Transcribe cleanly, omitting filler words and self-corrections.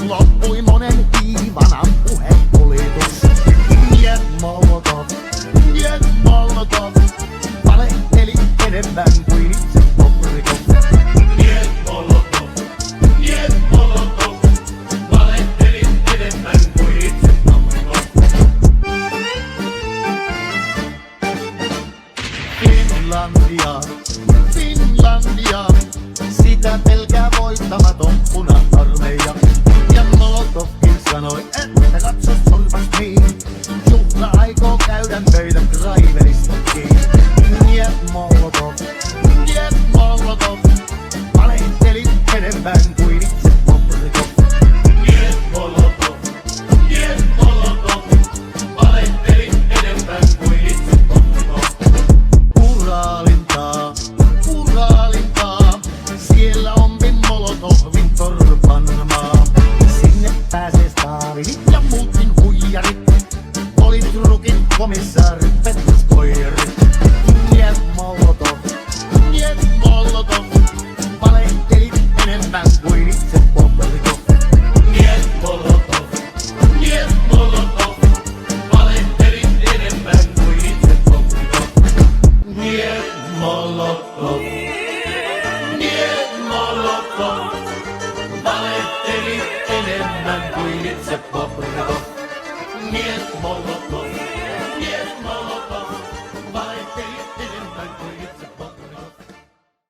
Loppui monen viivanan puhepolitus. Niet Molotov, valehteli enemmän kuin itse Bobrikov. Niet Molotov, valehteli enemmän kuin itse Bobrikov. Finlandia, sitä pelkää voittamaton puna-armeija. Ja Molotovkin sanoi, että katso onpas niin, juhla aikoo käydä meidän Kraivelistakin. Niet Molotov, valehteli enemmän kuin itse Bobrikov. Niet Molotov, valehteli enemmän kuin itse Bobrikov. Uraalintaa, siellä on Molotovin torpanmaa. Sinne pääsee Stalinit ja muutkin huijarit, politrukit, komissaarit, pettuskoijarit. Niet Molotov, valehteli enemmän kuin itse Bobrikov. Niet Molotov, valehteli enemmän kuin itse Bobrikov. Niet Molotov, valehteli enemmän kuin itse Bobrikov. Niet Molotov.